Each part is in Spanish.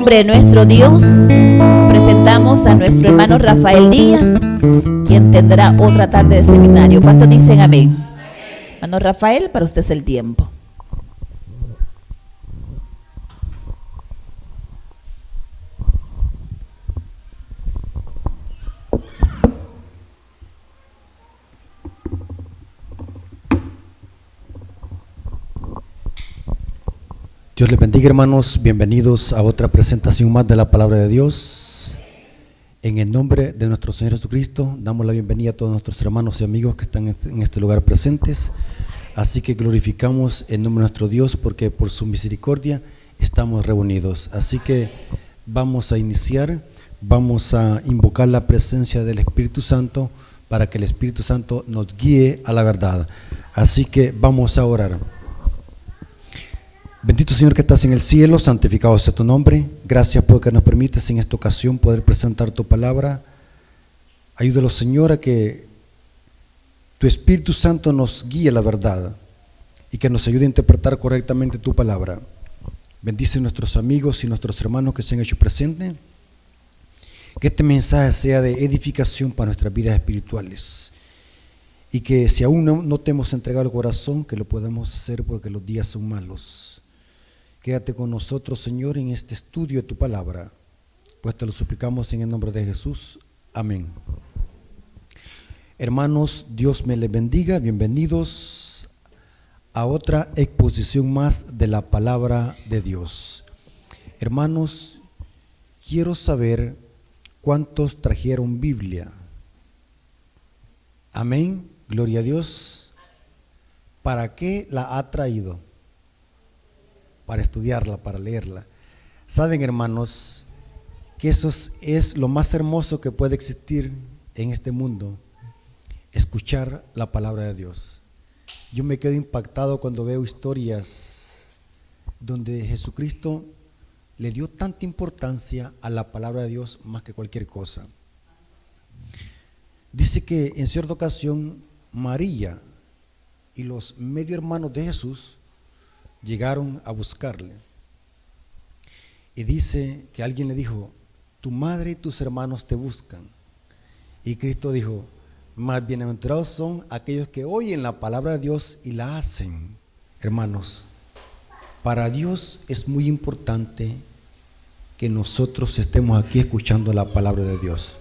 nombre de nuestro Dios, presentamos a nuestro hermano Rafael Díaz, quien tendrá otra tarde de seminario. ¿Cuántos dicen amén? Hermano Rafael, para usted es el tiempo. Dios les bendiga, hermanos, bienvenidos a otra presentación más de la palabra de Dios. En el nombre de nuestro Señor Jesucristo, damos la bienvenida a todos nuestros hermanos y amigos que están en este lugar presentes. Así que glorificamos el nombre de nuestro Dios porque por su misericordia estamos reunidos. Así que vamos a iniciar, vamos a invocar la presencia del Espíritu Santo para que el Espíritu Santo nos guíe a la verdad. Así que vamos a orar. Bendito Señor que estás en el cielo, santificado sea tu nombre. Gracias porque nos permites en esta ocasión poder presentar tu palabra. Ayúdanos, Señor, a que tu Espíritu Santo nos guíe a la verdad y que nos ayude a interpretar correctamente tu palabra. Bendice a nuestros amigos y nuestros hermanos que se han hecho presentes. Que este mensaje sea de edificación para nuestras vidas espirituales. Y que si aún no te hemos entregado el corazón, que lo podamos hacer porque los días son malos. Quédate con nosotros, Señor, en este estudio de tu palabra, pues te lo suplicamos en el nombre de Jesús. Amén. Hermanos, Dios me les bendiga. Bienvenidos a otra exposición más de la palabra de Dios. Hermanos, quiero saber cuántos trajeron Biblia. Amén. Gloria a Dios. ¿Para qué la ha traído? Para estudiarla, para leerla. Saben, hermanos, que eso es lo más hermoso que puede existir en este mundo, escuchar la palabra de Dios. Yo me quedo impactado cuando veo historias donde Jesucristo le dio tanta importancia a la palabra de Dios más que cualquier cosa. Dice que en cierta ocasión María y los medio hermanos de Jesús llegaron a buscarle y dice que alguien le dijo: tu madre y tus hermanos te buscan. Y Cristo dijo: más bienaventurados son aquellos que oyen la palabra de Dios y la hacen. Hermanos, para Dios es muy importante que nosotros estemos aquí escuchando la palabra de Dios.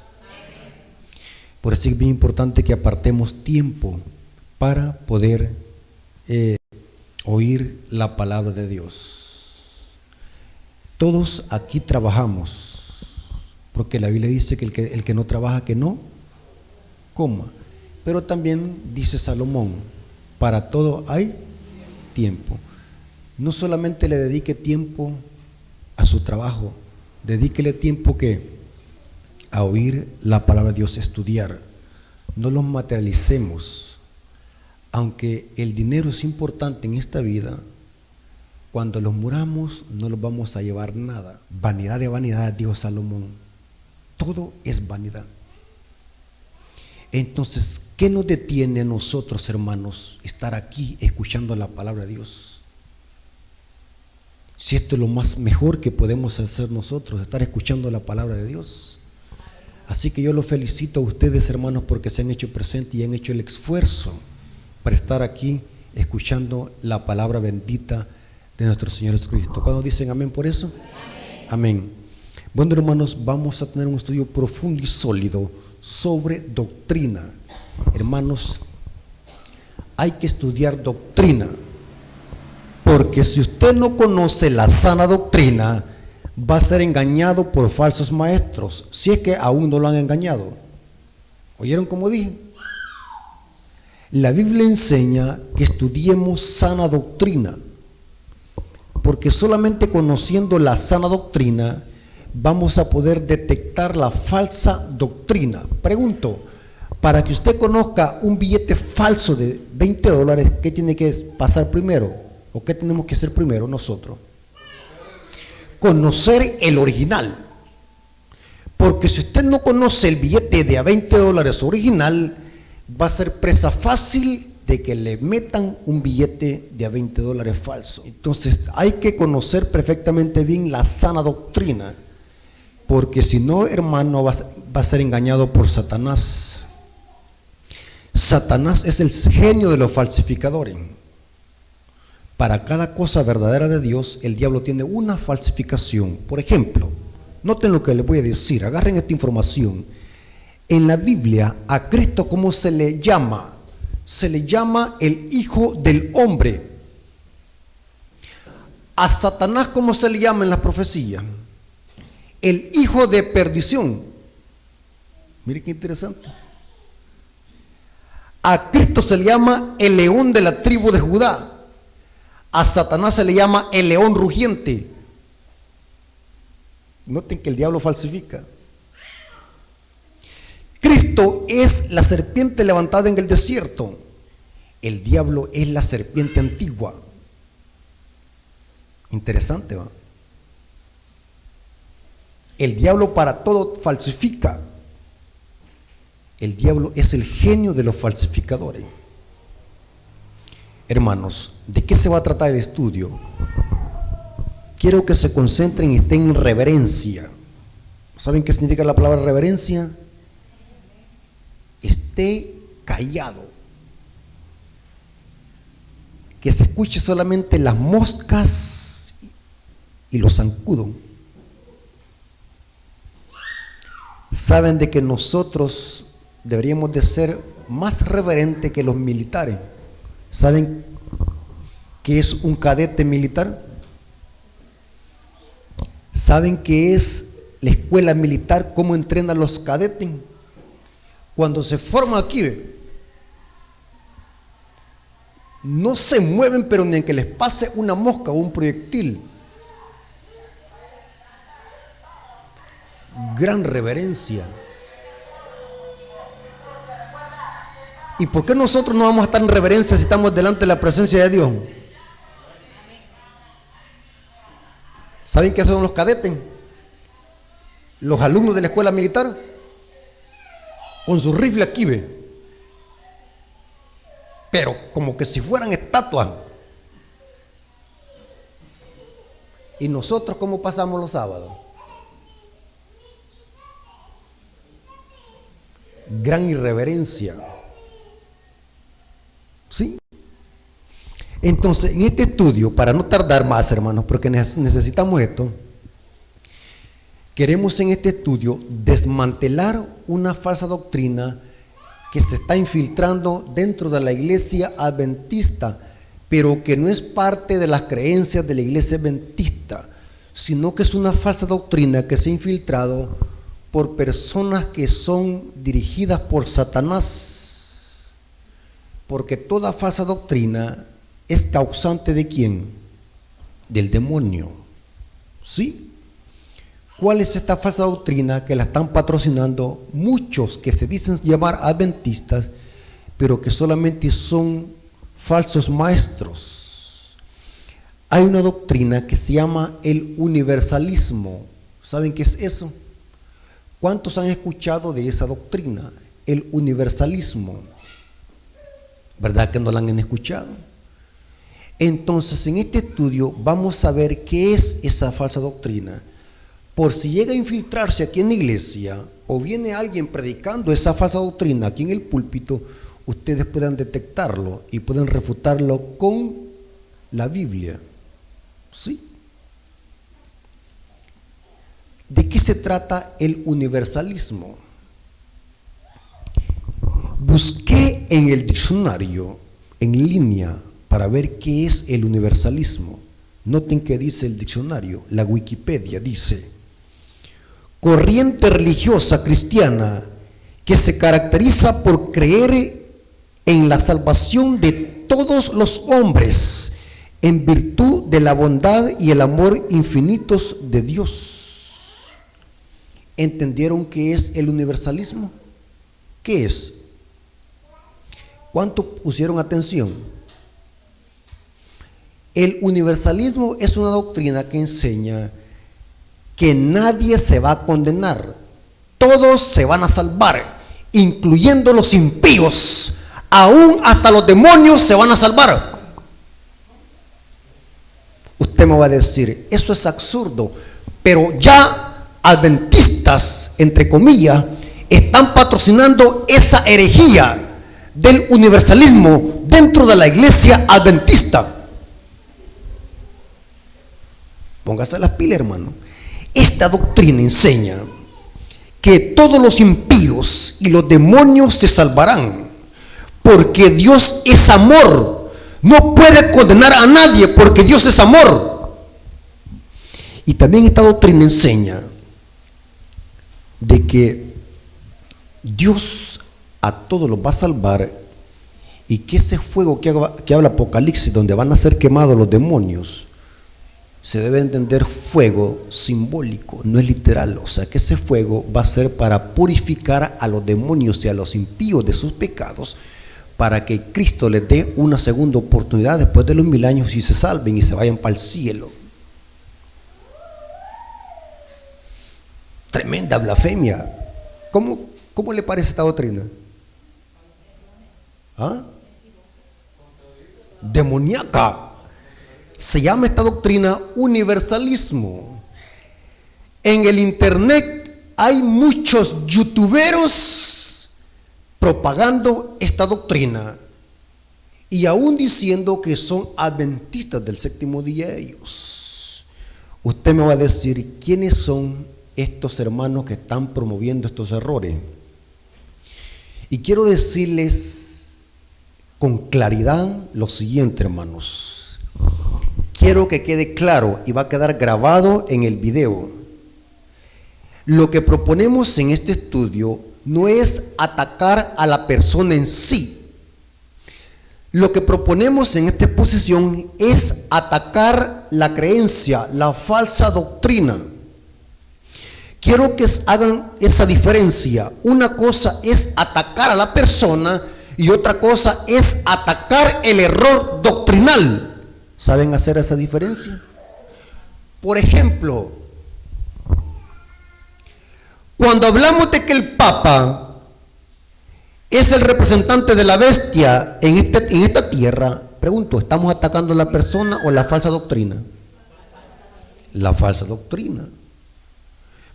Por eso es bien importante que apartemos tiempo para poder oír la palabra de Dios. Todos aquí trabajamos, porque la Biblia dice que el que no trabaja, que no coma. Pero también dice Salomón: para todo hay tiempo. No solamente le dedique tiempo a su trabajo, dedíquele tiempo a oír la palabra de Dios, estudiar. No los materialicemos. Aunque el dinero es importante en esta vida, cuando los muramos no los vamos a llevar nada. Vanidad de vanidad, dijo Salomón. Todo es vanidad. Entonces, ¿qué nos detiene a nosotros, hermanos, estar aquí escuchando la palabra de Dios? Si esto es lo más mejor que podemos hacer nosotros, estar escuchando la palabra de Dios. Así que yo los felicito a ustedes, hermanos, porque se han hecho presentes y han hecho el esfuerzo para estar aquí escuchando la palabra bendita de nuestro Señor Jesucristo. ¿Cuándo dicen amén por eso? Amén. Bueno, hermanos, vamos a tener un estudio profundo y sólido sobre doctrina. Hermanos, hay que estudiar doctrina, porque si usted no conoce la sana doctrina, va a ser engañado por falsos maestros, si es que aún no lo han engañado. ¿Oyeron cómo dije? La Biblia enseña que estudiemos sana doctrina, porque solamente conociendo la sana doctrina vamos a poder detectar la falsa doctrina. Pregunto, para que usted conozca un billete falso de $20, ¿qué tiene que pasar primero? ¿O qué tenemos que hacer primero nosotros? Conocer el original. Porque si usted no conoce el billete de $20 original, va a ser presa fácil de que le metan un billete de a $20 falso. Entonces hay que conocer perfectamente bien la sana doctrina, porque si no, hermano, va a ser engañado por Satanás. Satanás es el genio de los falsificadores. Para cada cosa verdadera de Dios, el diablo tiene una falsificación. Por ejemplo, noten lo que les voy a decir, agarren esta información. En la Biblia, a Cristo, ¿cómo se le llama? Se le llama el Hijo del Hombre. A Satanás, ¿cómo se le llama en la profecía? El hijo de perdición. Mire qué interesante. A Cristo se le llama el león de la tribu de Judá. A Satanás se le llama el león rugiente. Noten que el diablo falsifica. Cristo es la serpiente levantada en el desierto. El diablo es la serpiente antigua. Interesante, ¿va? El diablo para todo falsifica. El diablo es el genio de los falsificadores. Hermanos, ¿de qué se va a tratar el estudio? Quiero que se concentren y estén en reverencia. ¿Saben qué significa la palabra reverencia? Esté callado. Que se escuche solamente las moscas y los zancudos. Saben de que nosotros deberíamos de ser más reverentes que los militares. ¿Saben qué es un cadete militar? ¿Saben qué es la escuela militar? ¿Cómo entrenan los cadetes? Cuando se forman aquí, no se mueven, pero ni en que les pase una mosca o un proyectil. Gran reverencia. ¿Y por qué nosotros no vamos a estar en reverencia si estamos delante de la presencia de Dios? ¿Saben qué son los cadetes? Los alumnos de la escuela militar, con su rifle aquí, pero como que si fueran estatuas. ¿Y nosotros cómo pasamos los sábados? Gran irreverencia. ¿Sí? Entonces, en este estudio, para no tardar más, hermanos, porque necesitamos esto, queremos en este estudio desmantelar una falsa doctrina que se está infiltrando dentro de la iglesia adventista, pero que no es parte de las creencias de la iglesia adventista, sino que es una falsa doctrina que se ha infiltrado por personas que son dirigidas por Satanás. Porque toda falsa doctrina es causante ¿de quién? Del demonio. ¿Sí? ¿Cuál es esta falsa doctrina que la están patrocinando muchos que se dicen llamar adventistas, pero que solamente son falsos maestros? Hay una doctrina que se llama el universalismo. ¿Saben qué es eso? ¿Cuántos han escuchado de esa doctrina? El universalismo. ¿Verdad que no la han escuchado? Entonces, en este estudio vamos a ver qué es esa falsa doctrina. Por si llega a infiltrarse aquí en la iglesia o viene alguien predicando esa falsa doctrina aquí en el púlpito, ustedes puedan detectarlo y pueden refutarlo con la Biblia. ¿Sí? ¿De qué se trata el universalismo? Busqué en el diccionario en línea para ver qué es el universalismo. Noten que dice el diccionario, la Wikipedia dice: corriente religiosa cristiana que se caracteriza por creer en la salvación de todos los hombres en virtud de la bondad y el amor infinitos de Dios. ¿Entendieron qué es el universalismo? ¿Qué es? ¿Cuánto pusieron atención? El universalismo es una doctrina que enseña que nadie se va a condenar, todos se van a salvar, incluyendo los impíos, Aún hasta los demonios se van a salvar. Usted me va a decir, eso es absurdo, pero ya adventistas, entre comillas, están patrocinando esa herejía del universalismo dentro de la iglesia adventista. Póngase las pilas, hermano. Esta doctrina enseña que todos los impíos y los demonios se salvarán, porque Dios es amor. No puede condenar a nadie porque Dios es amor. Y también esta doctrina enseña de que Dios a todos los va a salvar, y que ese fuego que habla Apocalipsis, donde van a ser quemados los demonios, se debe entender fuego simbólico, no es literal. O sea que ese fuego va a ser para purificar a los demonios y a los impíos de sus pecados, para que Cristo les dé una segunda oportunidad después de los 1000 años y se salven y se vayan para el cielo. Tremenda blasfemia. ¿Cómo le parece esta doctrina? ¿Ah? Demoníaca. Se llama esta doctrina universalismo. En el internet hay muchos youtuberos propagando esta doctrina y aún diciendo que son adventistas del séptimo día ellos. Usted me va a decir, ¿quiénes son estos hermanos que están promoviendo estos errores? Y quiero decirles con claridad lo siguiente, hermanos. Quiero que quede claro y va a quedar grabado en el video. Lo que proponemos en este estudio no es atacar a la persona en sí. Lo que proponemos en esta exposición es atacar la creencia, la falsa doctrina. Quiero que hagan esa diferencia. Una cosa es atacar a la persona y otra cosa es atacar el error doctrinal. ¿Saben hacer esa diferencia? Por ejemplo, cuando hablamos de que el Papa es el representante de la bestia en esta tierra, pregunto, ¿estamos atacando a la persona o la falsa doctrina? La falsa doctrina.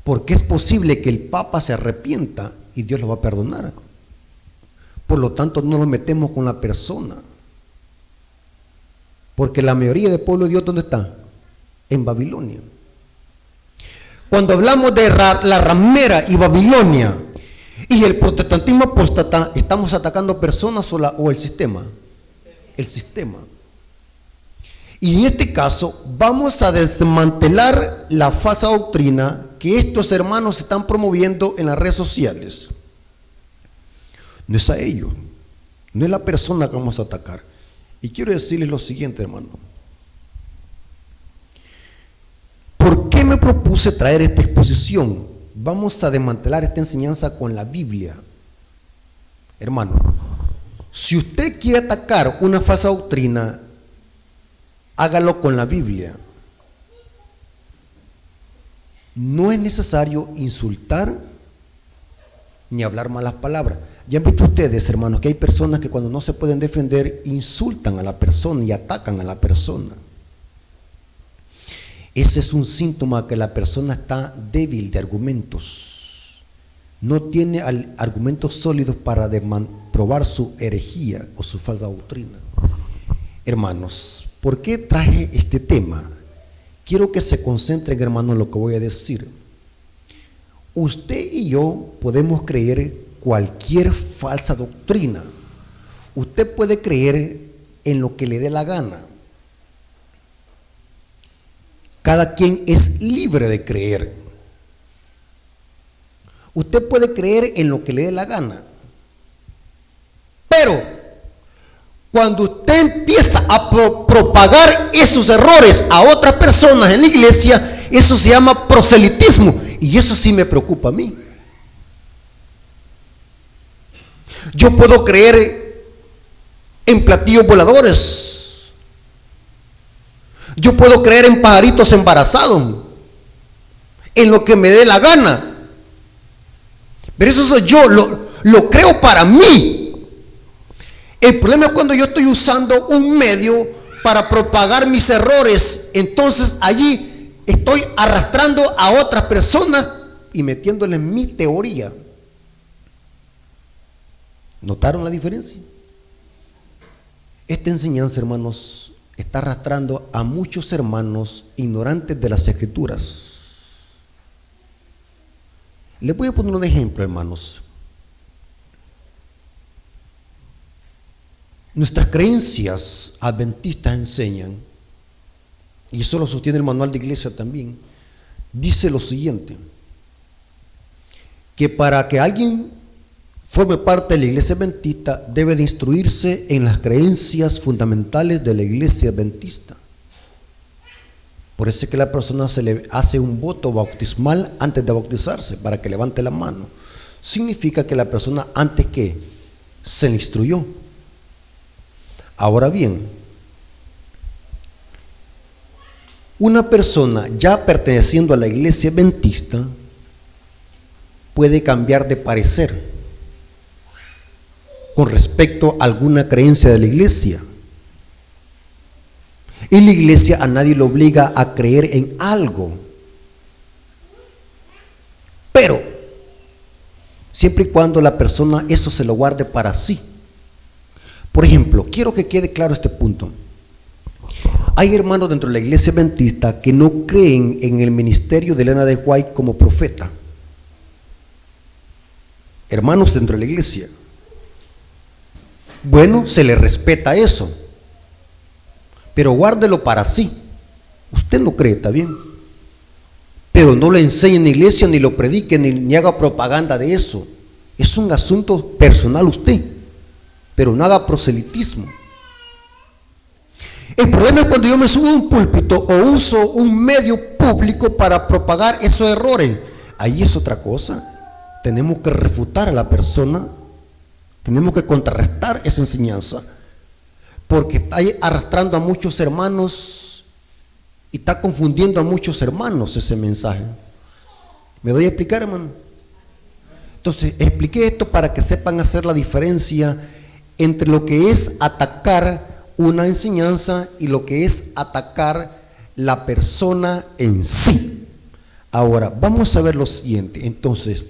Porque es posible que el Papa se arrepienta y Dios lo va a perdonar. Por lo tanto, no nos metemos con la persona. Porque la mayoría del pueblo de Dios, ¿dónde está? En Babilonia. Cuando hablamos de la ramera y Babilonia y el protestantismo apóstata, ¿estamos atacando personas o el sistema? El sistema. Y en este caso vamos a desmantelar la falsa doctrina que estos hermanos están promoviendo en las redes sociales. No es a ellos, no es la persona que vamos a atacar. Y quiero decirles lo siguiente, hermano. ¿Por qué me propuse traer esta exposición? Vamos a desmantelar esta enseñanza con la Biblia. Hermano, si usted quiere atacar una falsa doctrina, hágalo con la Biblia. No es necesario insultar ni hablar malas palabras. Ya han visto ustedes, hermanos, que hay personas que cuando no se pueden defender insultan a la persona y atacan a la persona. Ese es un síntoma que la persona está débil de argumentos. No tiene argumentos sólidos para probar su herejía o su falsa doctrina. Hermanos, ¿por qué traje este tema? Quiero que se concentren, hermanos, en lo que voy a decir. Usted y yo podemos creer cualquier falsa doctrina. Usted puede creer en lo que le dé la gana. Cada quien es libre de creer. Usted puede creer en lo que le dé la gana. Pero cuando usted empieza a propagar esos errores a otras personas en la iglesia, eso se llama proselitismo. Y eso sí me preocupa a mí. Yo puedo creer en platillos voladores. Yo puedo creer en pajaritos embarazados, en lo que me dé la gana. Pero eso soy yo, lo creo para mí. El problema es cuando yo estoy usando un medio para propagar mis errores. Entonces allí estoy arrastrando a otras personas y metiéndole mi teoría. ¿Notaron la diferencia? Esta enseñanza, hermanos, está arrastrando a muchos hermanos ignorantes de las Escrituras. Les voy a poner un ejemplo, hermanos. Nuestras creencias adventistas enseñan, y eso lo sostiene el manual de iglesia también, dice lo siguiente: que para que alguien forme parte de la iglesia adventista debe de instruirse en las creencias fundamentales de la iglesia adventista. Por eso es que a la persona se le hace un voto bautismal antes de bautizarse, para que levante la mano. Significa que la persona antes que se le instruyó. Ahora bien, una persona ya perteneciendo a la iglesia adventista puede cambiar de parecer con respecto a alguna creencia de la iglesia. Y la iglesia a nadie le obliga a creer en algo. Pero, siempre y cuando la persona eso se lo guarde para sí. Por ejemplo, quiero que quede claro este punto. Hay hermanos dentro de la iglesia adventista que no creen en el ministerio de Elena de White como profeta. Hermanos dentro de la iglesia. Bueno, se le respeta eso, pero guárdelo para sí. Usted no cree, está bien, pero no lo enseñe en la iglesia, ni lo predique, ni haga propaganda de eso. Es un asunto personal usted, pero no haga proselitismo. El problema es cuando yo me subo a un púlpito o uso un medio público para propagar esos errores. Ahí es otra cosa. Tenemos que refutar a la persona. Tenemos que contrarrestar esa enseñanza, porque está arrastrando a muchos hermanos y está confundiendo a muchos hermanos ese mensaje. ¿Me doy a explicar, hermano? Entonces, expliqué esto para que sepan hacer la diferencia entre lo que es atacar una enseñanza y lo que es atacar la persona en sí. Ahora, vamos a ver lo siguiente. Entonces,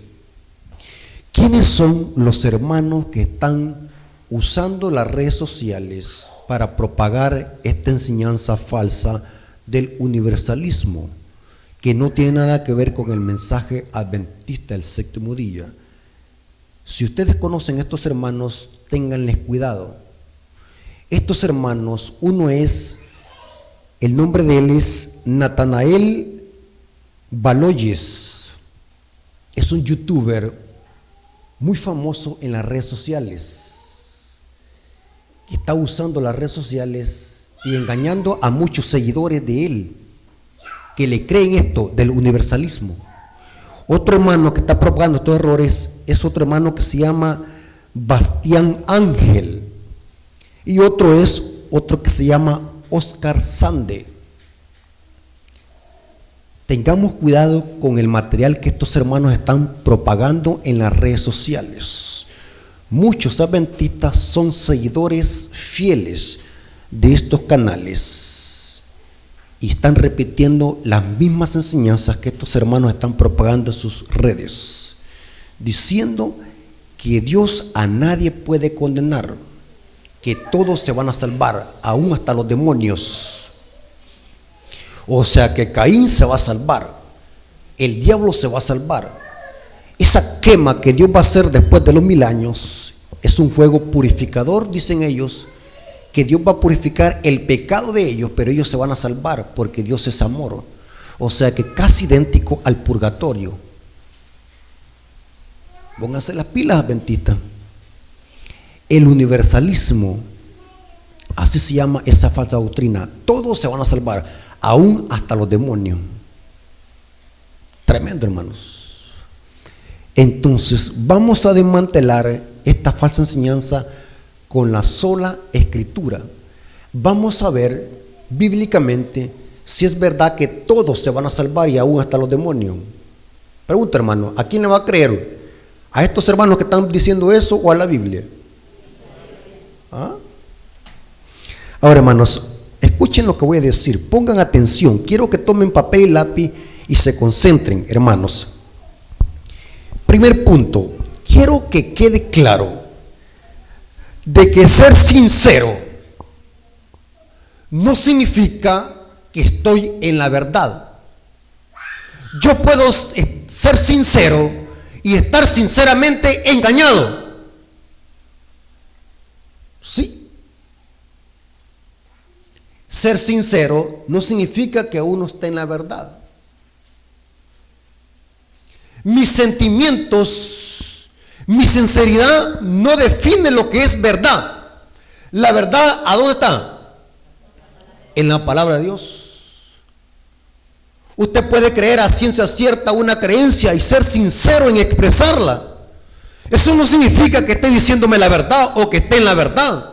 ¿quiénes son los hermanos que están usando las redes sociales para propagar esta enseñanza falsa del universalismo, que no tiene nada que ver con el mensaje adventista del séptimo día? Si ustedes conocen a estos hermanos, ténganles cuidado. Estos hermanos, el nombre de él es Natanael Baloyes, es un youtuber muy famoso en las redes sociales, que está usando las redes sociales y engañando a muchos seguidores de él, que le creen esto del universalismo. Otro hermano que está propagando estos errores es otro hermano que se llama Bastián Ángel, y otro que se llama Oscar Sande. Tengamos cuidado con el material que estos hermanos están propagando en las redes sociales. Muchos adventistas son seguidores fieles de estos canales y están repitiendo las mismas enseñanzas que estos hermanos están propagando en sus redes, diciendo que Dios a nadie puede condenar, que todos se van a salvar, aún hasta los demonios. O sea que Caín se va a salvar, el diablo se va a salvar. Esa quema que Dios va a hacer después de los 1000 años es un fuego purificador, dicen ellos, que Dios va a purificar el pecado de ellos, pero ellos se van a salvar porque Dios es amor. O sea que casi idéntico al purgatorio. Pónganse las pilas, adventistas. El universalismo, así se llama esa falsa doctrina. Todos se van a salvar, aún hasta los demonios. Tremendo, hermanos. Entonces vamos a desmantelar esta falsa enseñanza con la sola escritura. Vamos a ver bíblicamente si es verdad que todos se van a salvar y aún hasta los demonios. Pregunta, hermano, ¿a quién le va a creer? ¿A estos hermanos que están diciendo eso o a la Biblia? ¿Ah? Ahora, hermanos, escuchen lo que voy a decir, pongan atención, quiero que tomen papel y lápiz y se concentren, hermanos. Primer punto, quiero que quede claro de que ser sincero no significa que estoy en la verdad. Yo puedo ser sincero y estar sinceramente engañado. Sí. Ser sincero no significa que uno esté en la verdad. Mis sentimientos, mi sinceridad no define lo que es verdad. La verdad, ¿a dónde está? En la palabra de Dios. Usted puede creer a ciencia cierta una creencia y ser sincero en expresarla. Eso no significa que esté diciéndome la verdad o que esté en la verdad.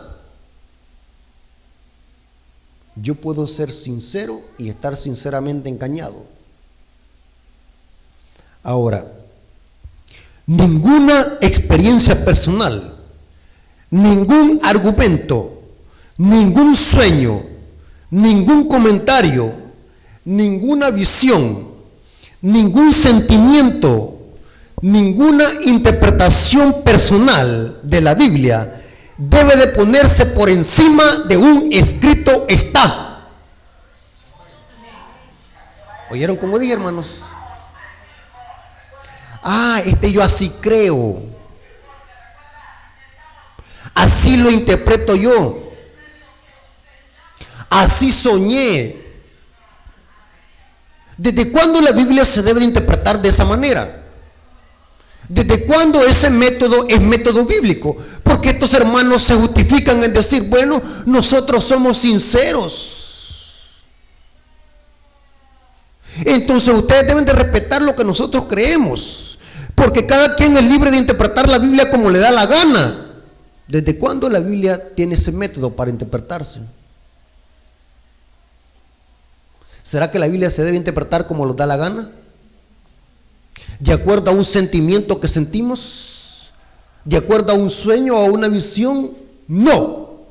Yo puedo ser sincero y estar sinceramente engañado. Ahora, ninguna experiencia personal, ningún argumento, ningún sueño, ningún comentario, ninguna visión, ningún sentimiento, ninguna interpretación personal de la Biblia debe de ponerse por encima de un escrito está. ¿Oyeron cómo dije, hermanos? Yo así creo, así lo interpreto yo, así soñé. ¿Desde cuándo la Biblia se debe interpretar de esa manera? ¿Desde cuándo ese método es método bíblico? Porque estos hermanos se justifican en decir, bueno, nosotros somos sinceros. Entonces ustedes deben de respetar lo que nosotros creemos, porque cada quien es libre de interpretar la Biblia como le da la gana. ¿Desde cuándo la Biblia tiene ese método para interpretarse? ¿Será que la Biblia se debe interpretar como nos da la gana? ¿De acuerdo a un sentimiento que sentimos? ¿De acuerdo a un sueño o a una visión? No.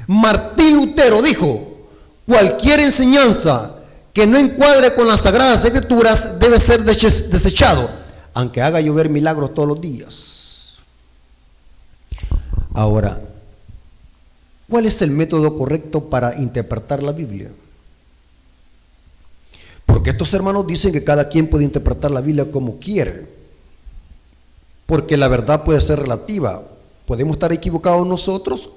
Martín Lutero dijo, cualquier enseñanza que no encuadre con las Sagradas Escrituras debe ser desechado, aunque haga llover milagros todos los días. Ahora, ¿cuál es el método correcto para interpretar la Biblia? Porque estos hermanos dicen que cada quien puede interpretar la Biblia como quiere, porque la verdad puede ser relativa. Podemos estar equivocados nosotros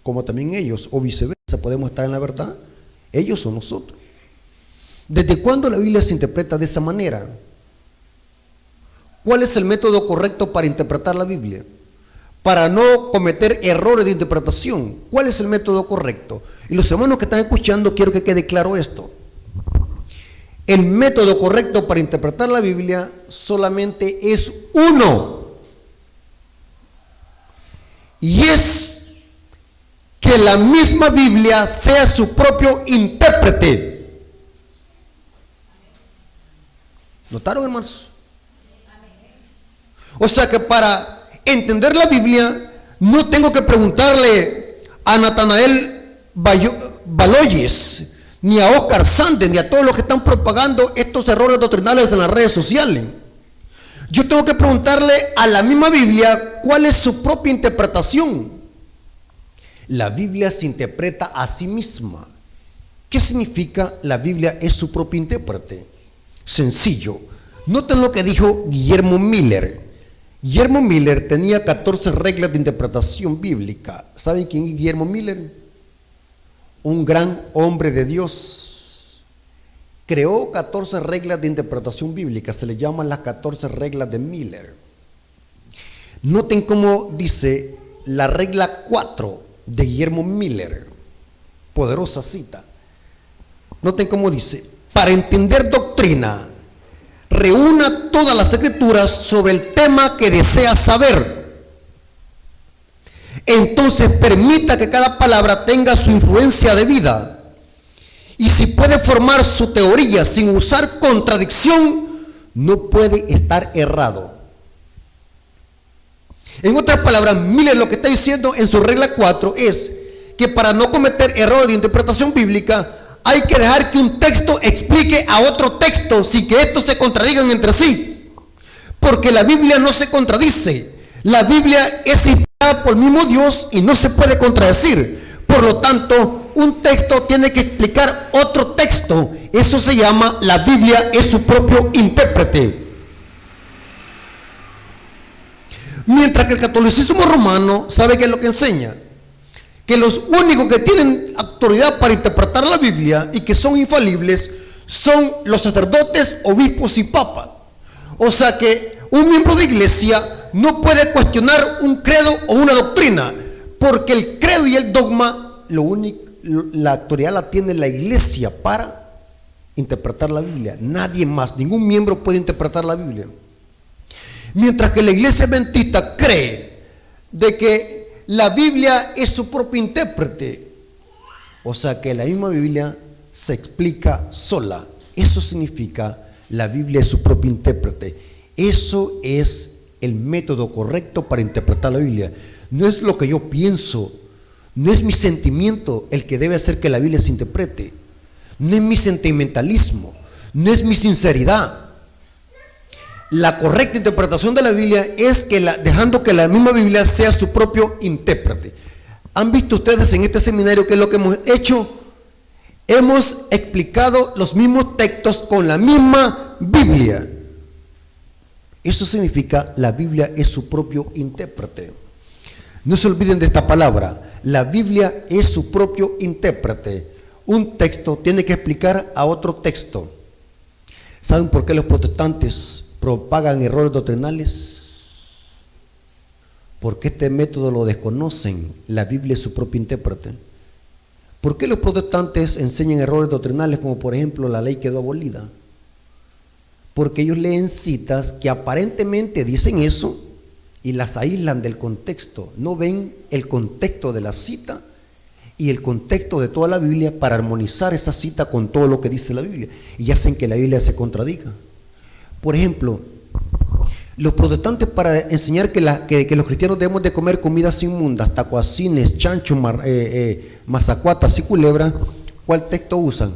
como también ellos, o viceversa. Podemos estar en la verdad, ellos o nosotros. ¿Desde cuándo la Biblia se interpreta de esa manera? ¿Cuál es el método correcto para interpretar la Biblia? Para no cometer errores de interpretación, ¿cuál es el método correcto? Y los hermanos que están escuchando, quiero que quede claro esto. El método correcto para interpretar la Biblia solamente es uno, y es que la misma Biblia sea su propio intérprete. ¿Notaron, hermanos? O sea que para entender la Biblia no tengo que preguntarle a Natanael Baloyes, ni a Oscar Sanders, ni a todos los que están propagando estos errores doctrinales en las redes sociales. Yo tengo que preguntarle a la misma Biblia cuál es su propia interpretación. La Biblia se interpreta a sí misma. ¿Qué significa la Biblia es su propio intérprete? Sencillo. Noten lo que dijo Guillermo Miller. Guillermo Miller tenía 14 reglas de interpretación bíblica. ¿Saben quién es Guillermo Miller? Un gran hombre de Dios. Creó 14 reglas de interpretación bíblica, se le llaman las 14 reglas de Miller. Noten cómo dice la regla 4 de Guillermo Miller, poderosa cita. Noten cómo dice: para entender doctrina, reúna todas las escrituras sobre el tema que desea saber. Entonces permita que cada palabra tenga su influencia debida, y si puede formar su teoría sin usar contradicción, no puede estar errado. En otras palabras, Miller lo que está diciendo en su regla 4 es que para no cometer errores de interpretación bíblica hay que dejar que un texto explique a otro texto sin que estos se contradigan entre sí, porque la Biblia no se contradice. La Biblia es inspirada por el mismo Dios y no se puede contradecir. Por lo tanto, un texto tiene que explicar otro texto. Eso se llama, la Biblia es su propio intérprete. Mientras que el catolicismo romano, ¿sabe qué es lo que enseña? Que los únicos que tienen autoridad para interpretar la Biblia y que son infalibles son los sacerdotes, obispos y papas. O sea que un miembro de iglesia no puede cuestionar un credo o una doctrina, porque el credo y el dogma, la autoridad la tiene la iglesia para interpretar la Biblia. Nadie más, ningún miembro puede interpretar la Biblia. Mientras que la iglesia adventista cree de que la Biblia es su propio intérprete, o sea que la misma Biblia se explica sola. Eso significa, la Biblia es su propio intérprete. Eso es el método correcto para interpretar la Biblia. No es lo que yo pienso, no es mi sentimiento el que debe hacer que la Biblia se interprete, no es mi sentimentalismo, no es mi sinceridad. La correcta interpretación de la Biblia es que dejando que la misma Biblia sea su propio intérprete. ¿Han visto ustedes en este seminario qué es lo que hemos hecho? Hemos explicado los mismos textos con la misma Biblia. Eso significa, la Biblia es su propio intérprete. No se olviden de esta palabra. La Biblia es su propio intérprete. Un texto tiene que explicar a otro texto. ¿Saben por qué los protestantes propagan errores doctrinales? Porque este método lo desconocen. La Biblia es su propio intérprete. ¿Por qué los protestantes enseñan errores doctrinales, como por ejemplo la ley quedó abolida? Porque ellos leen citas que aparentemente dicen eso y las aíslan del contexto. No ven el contexto de la cita y el contexto de toda la Biblia para armonizar esa cita con todo lo que dice la Biblia, y hacen que la Biblia se contradiga. Por ejemplo, los protestantes, para enseñar que los cristianos debemos de comer comidas inmundas, tacuacines, chancho, mazacuatas y culebras, ¿cuál texto usan?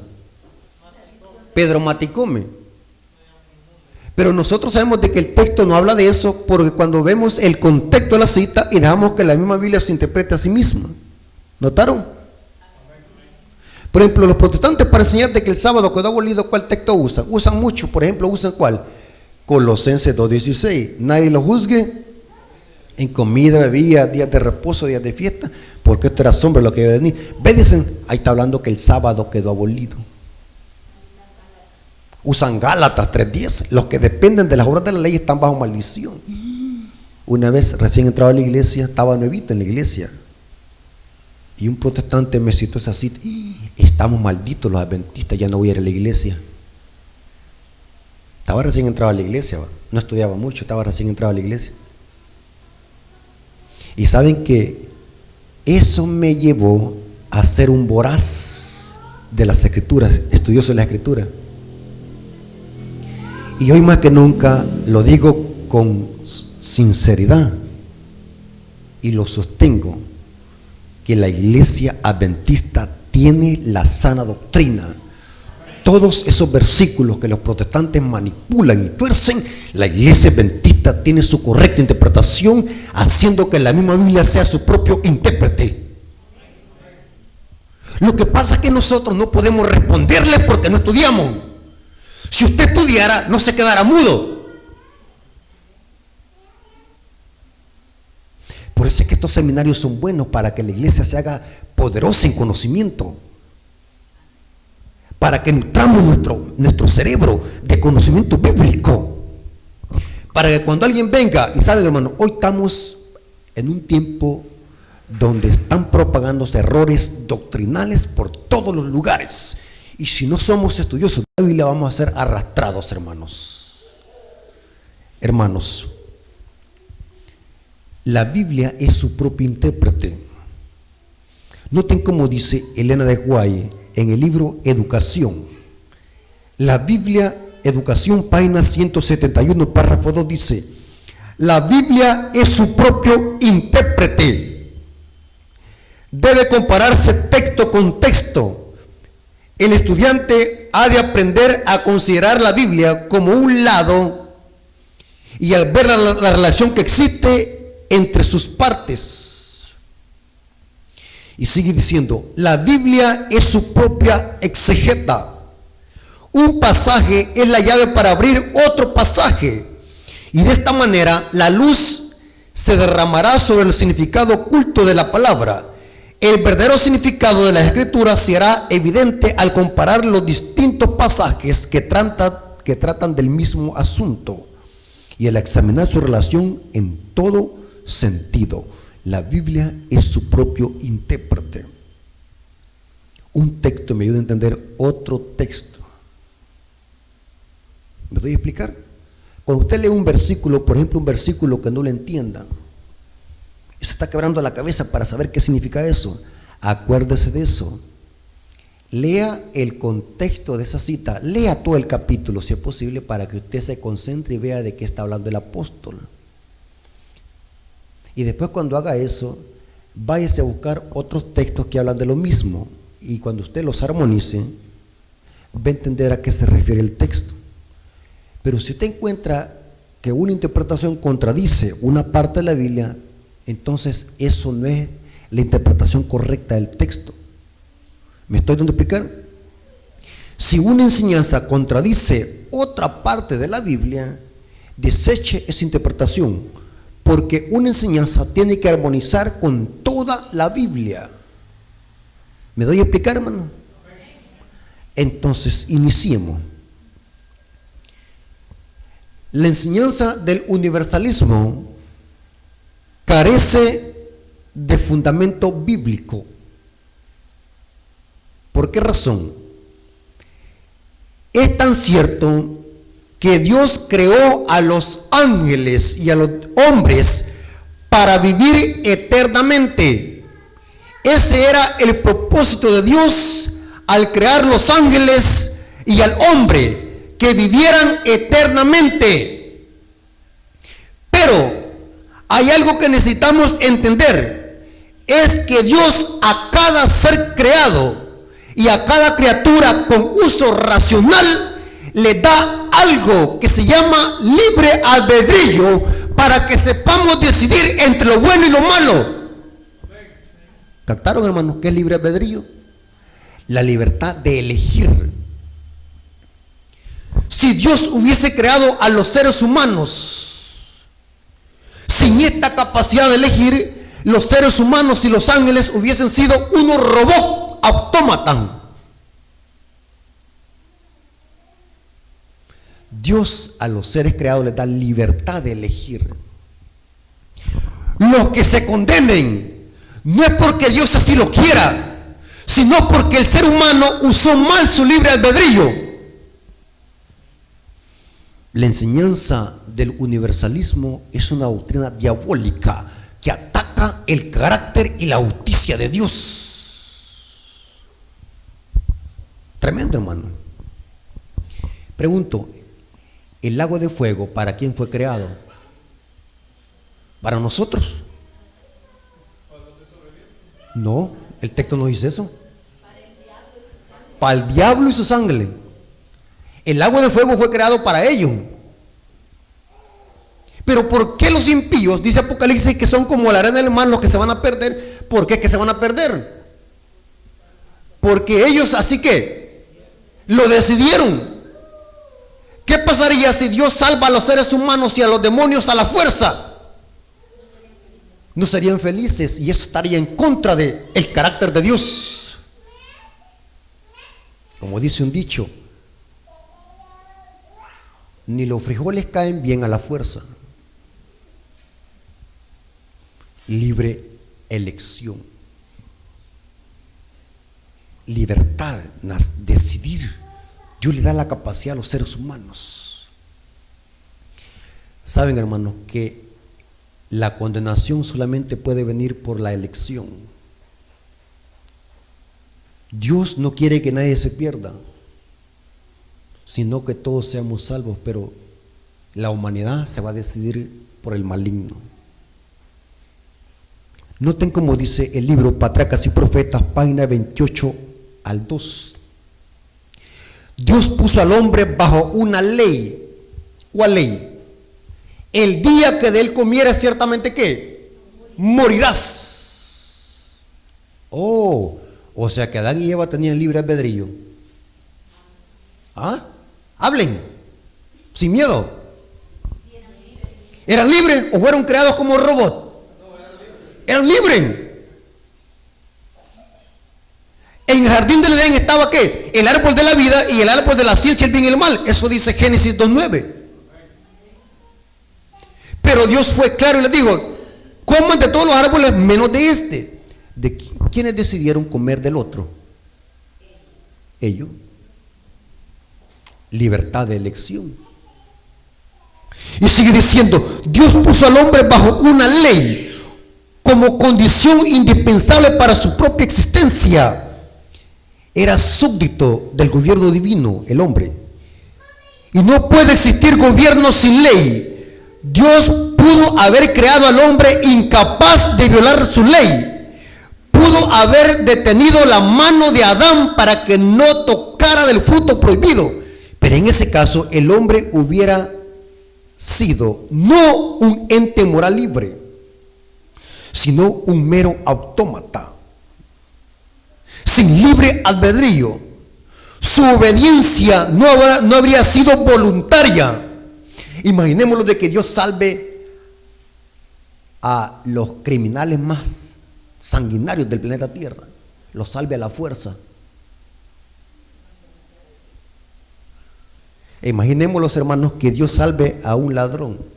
Pedro Maticome. Pero nosotros sabemos de que el texto no habla de eso, porque cuando vemos el contexto de la cita y dejamos que la misma Biblia se interprete a sí misma. ¿Notaron? Por ejemplo, los protestantes, para enseñar de que el sábado quedó abolido, ¿cuál texto usan? Usan mucho. Por ejemplo, usan ¿cuál? Colosenses 2:16. Nadie lo juzgue en comida, bebida, días de reposo, días de fiesta, porque esto era sombra de lo que iba a venir. Ve, dicen, ahí está hablando que el sábado quedó abolido. Usan Gálatas 3:10. Los que dependen de las obras de la ley están bajo maldición. Una vez, recién entrado a la iglesia, estaba nuevito en la iglesia, y un protestante me citó esa cita: estamos malditos los adventistas, ya no voy a ir a la iglesia. Estaba recién entrado a la iglesia, no estudiaba mucho, estaba recién entrado a la iglesia. Y saben que eso me llevó a ser un voraz de las escrituras, estudioso de las escrituras. Y hoy más que nunca lo digo con sinceridad y lo sostengo, que la iglesia adventista tiene la sana doctrina. Todos esos versículos que los protestantes manipulan y tuercen, la iglesia adventista tiene su correcta interpretación, haciendo que la misma Biblia sea su propio intérprete. Lo que pasa es que nosotros no podemos responderle porque no estudiamos. Si usted estudiara, no se quedara mudo. Por eso es que estos seminarios son buenos, para que la iglesia se haga poderosa en conocimiento, para que nutramos nuestro cerebro de conocimiento bíblico, para que cuando alguien venga, y saben, hermano, hoy estamos en un tiempo donde están propagándose errores doctrinales por todos los lugares, y si no somos estudiosos de la Biblia vamos a ser arrastrados, hermanos. Hermanos, la Biblia es su propio intérprete. Noten cómo dice Elena de White en el libro Educación. La Biblia, Educación, página 171, párrafo 2, dice: la Biblia es su propio intérprete. debe compararse texto con texto. El estudiante ha de aprender a considerar la Biblia como un lado y al ver la relación que existe entre sus partes. Y sigue diciendo, la Biblia es su propia exegeta. Un pasaje es la llave para abrir otro pasaje. Y de esta manera la luz se derramará sobre el significado oculto de la palabra. El verdadero significado de la Escritura se hará evidente al comparar los distintos pasajes que tratan del mismo asunto y al examinar su relación en todo sentido. La Biblia es su propio intérprete. Un texto me ayuda a entender otro texto. ¿Me doy a explicar? Cuando usted lee un versículo, por ejemplo, un versículo que no lo entienda, y se está quebrando la cabeza para saber qué significa eso, acuérdese de eso. Lea el contexto de esa cita, lea todo el capítulo, si es posible, para que usted se concentre y vea de qué está hablando el apóstol. Y después, cuando haga eso, váyase a buscar otros textos que hablan de lo mismo. Y cuando usted los armonice, va a entender a qué se refiere el texto. Pero si usted encuentra que una interpretación contradice una parte de la Biblia, entonces eso no es la interpretación correcta del texto. ¿Me estoy dando a explicar? Si una enseñanza contradice otra parte de la Biblia, deseche esa interpretación, porque una enseñanza tiene que armonizar con toda la Biblia. ¿Me doy a explicar, hermano? Entonces, iniciemos. La enseñanza del universalismo carece de fundamento bíblico. ¿Por qué razón? Es tan cierto que Dios creó a los ángeles y a los hombres para vivir eternamente. Ese era el propósito de Dios al crear los ángeles y al hombre, que vivieran eternamente. Pero hay algo que necesitamos entender, es que Dios a cada ser creado y a cada criatura con uso racional le da algo que se llama libre albedrío para que sepamos decidir entre lo bueno y lo malo. ¿Captaron, hermanos, qué es libre albedrío? La libertad de elegir. Si Dios hubiese creado a los seres humanos sin esta capacidad de elegir, los seres humanos y los ángeles hubiesen sido unos robots autómatas. Dios a los seres creados les da libertad de elegir. Los que se condenen no es porque Dios así lo quiera, sino porque el ser humano usó mal su libre albedrío. La enseñanza del universalismo es una doctrina diabólica que ataca el carácter y la justicia de Dios. Tremendo, hermano. Pregunto, ¿el lago de fuego para quién fue creado? ¿Para nosotros? No, el texto no dice eso. Para el diablo y sus ángeles. El lago de fuego fue creado para ellos. Pero ¿por qué los impíos, dice Apocalipsis, que son como la arena del mar, los que se van a perder? ¿Por qué es que se van a perder? Porque ellos así que lo decidieron. ¿Qué pasaría si Dios salva a los seres humanos y a los demonios a la fuerza? No serían felices, y eso estaría en contra del carácter de Dios. Como dice un dicho, ni los frijoles caen bien a la fuerza. Libre elección, libertad, decidir. Dios le da la capacidad a los seres humanos. Saben, hermanos, que la condenación solamente puede venir por la elección. Dios no quiere que nadie se pierda, sino que todos seamos salvos, pero la humanidad se va a decidir por el maligno. Noten cómo dice el libro Patriarcas y Profetas, página 28 al 2. Dios puso al hombre bajo una ley. ¿Cuál ley? El día que de él comieras, ciertamente ¿qué? Morirás. Oh, o sea que Adán y Eva tenían libre albedrío. ¿Ah? Hablen, sin miedo. ¿Eran libres o fueron creados como robots? Eran libres. En el jardín del Edén estaba ¿qué? El árbol de la vida y el árbol de la ciencia, el bien y el mal. Eso dice Génesis 2:9. Pero Dios fue claro y les dijo: coman de todos los árboles menos de este. ¿De quiénes decidieron comer del otro? Ellos. Libertad de elección. Y sigue diciendo: Dios puso al hombre bajo una ley como condición indispensable para su propia existencia. Era súbdito del gobierno divino, el hombre. Y no puede existir gobierno sin ley. Dios pudo haber creado al hombre incapaz de violar su ley. Pudo haber detenido la mano de Adán para que no tocara del fruto prohibido. Pero en ese caso el hombre hubiera sido no un ente moral libre, sino un mero autómata, sin libre albedrío. Su obediencia no habría sido voluntaria. Imaginémoslo de que Dios salve a los criminales más sanguinarios del planeta Tierra, los salve a la fuerza. Imaginémoslo, hermanos, que Dios salve a un ladrón.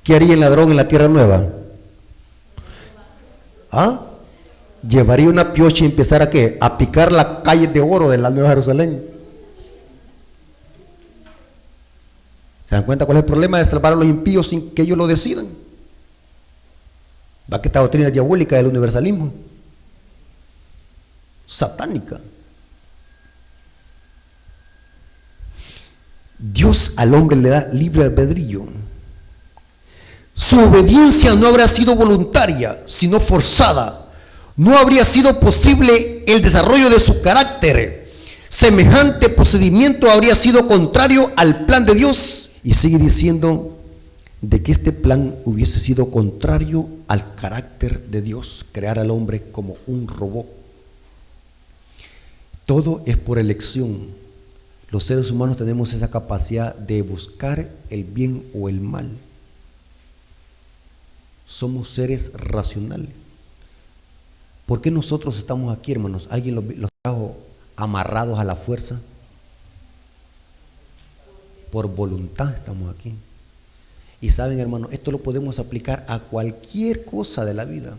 ¿Qué haría el ladrón en la tierra nueva? ¿Ah? Llevaría una piocha y empezar a ¿qué? A picar las calles de oro de la Nueva Jerusalén. ¿Se dan cuenta cuál es el problema de salvar a los impíos sin que ellos lo decidan? Va que esta doctrina diabólica del universalismo, satánica. Dios al hombre le da libre albedrío. Su obediencia no habrá sido voluntaria, sino forzada. No habría sido posible el desarrollo de su carácter. Semejante procedimiento habría sido contrario al plan de Dios. Y sigue diciendo de que este plan hubiese sido contrario al carácter de Dios, crear al hombre como un robot. Todo es por elección. Los seres humanos tenemos esa capacidad de buscar el bien o el mal. Somos seres racionales. ¿Por qué nosotros estamos aquí, hermanos? ¿Alguien los trajo amarrados a la fuerza? Por voluntad estamos aquí. Y saben, hermanos, esto lo podemos aplicar a cualquier cosa de la vida.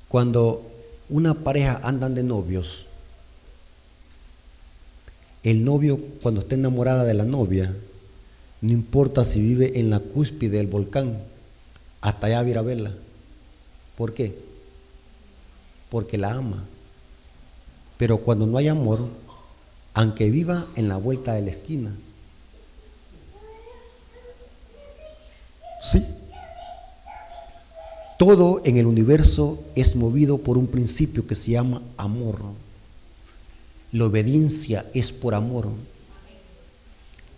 Cuando una pareja andan de novios, el novio, cuando está enamorada de la novia, no importa si vive en la cúspide del volcán, hasta allá va a ir a verla. ¿Por qué? Porque la ama. Pero cuando no hay amor, aunque viva en la vuelta de la esquina, sí, todo en el universo es movido por un principio que se llama amor. La obediencia es por amor.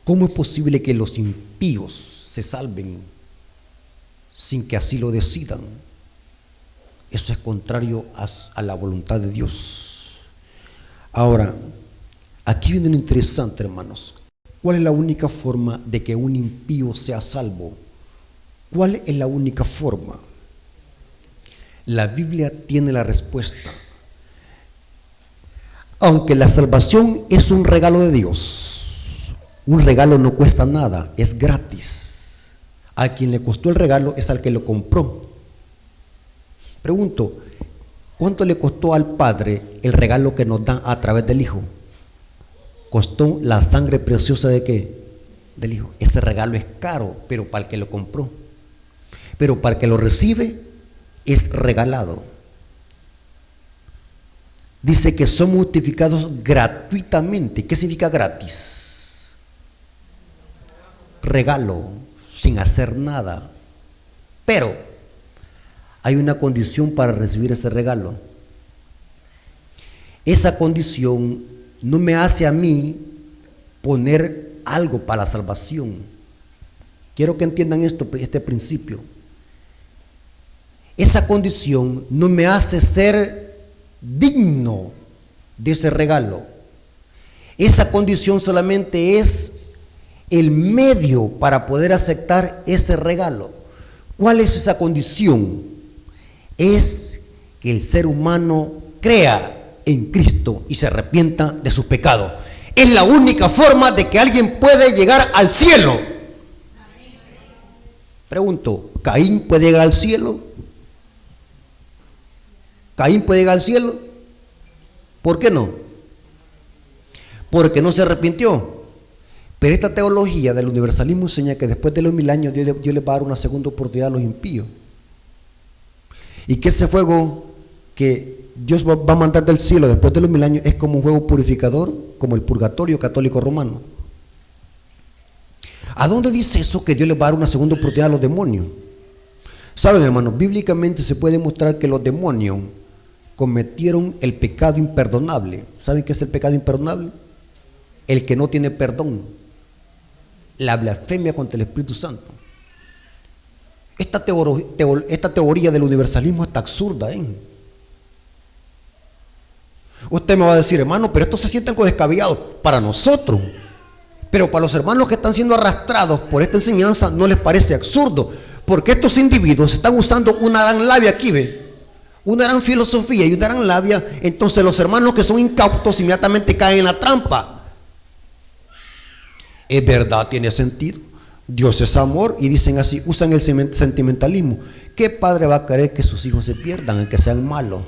¿Cómo es posible que los impíos se salven sin que así lo decidan? Eso es contrario a la voluntad de Dios. Ahora, aquí viene lo interesante, hermanos. ¿Cuál es la única forma de que un impío sea salvo? ¿Cuál es la única forma? La Biblia tiene la respuesta. Aunque la salvación es un regalo de Dios, un regalo no cuesta nada, es gratis. A quien le costó el regalo es al que lo compró. Pregunto, ¿cuánto le costó al Padre el regalo que nos da a través del Hijo? Costó la sangre preciosa de ¿qué? Del Hijo. Ese regalo es caro, pero para el que lo compró. Pero para el que lo recibe es regalado. Dice que somos justificados gratuitamente. ¿Qué significa gratis? Regalo. sin hacer nada. Pero hay una condición para recibir ese regalo. Esa condición no me hace a mí poner algo para la salvación. Quiero que entiendan este principio. Esa condición no me hace ser digno de ese regalo. Esa condición solamente es el medio para poder aceptar ese regalo. ¿Cuál es esa condición? Es que el ser humano crea en Cristo y se arrepienta de sus pecados. Es la única forma de que alguien puede llegar al cielo. Pregunto, ¿Caín puede llegar al cielo? ¿Caín puede llegar al cielo? ¿Por qué no? Porque no se arrepintió. Pero esta teología del universalismo enseña que después de los 1000 años Dios le va a dar una segunda oportunidad a los impíos. Y que ese fuego que Dios va a mandar del cielo después de los 1000 años es como un fuego purificador, como el purgatorio católico romano. ¿A dónde dice eso que Dios le va a dar una segunda oportunidad a los demonios? Saben, hermanos, bíblicamente se puede demostrar que los demonios cometieron el pecado imperdonable. ¿Saben qué es el pecado imperdonable? El que no tiene perdón, la blasfemia contra el Espíritu Santo. Esta teoría del universalismo está absurda, ¿eh? Usted me va a decir, hermano, pero estos se sienten con descabellados para nosotros, pero para los hermanos que están siendo arrastrados por esta enseñanza no les parece absurdo, porque estos individuos están usando una gran labia aquí, ¿ve? Una gran filosofía y una gran labia. Entonces los hermanos que son incautos inmediatamente caen en la trampa. Es verdad, tiene sentido. Dios es amor y dicen así, usan el sentimentalismo. ¿Qué padre va a querer que sus hijos se pierdan, que sean malos?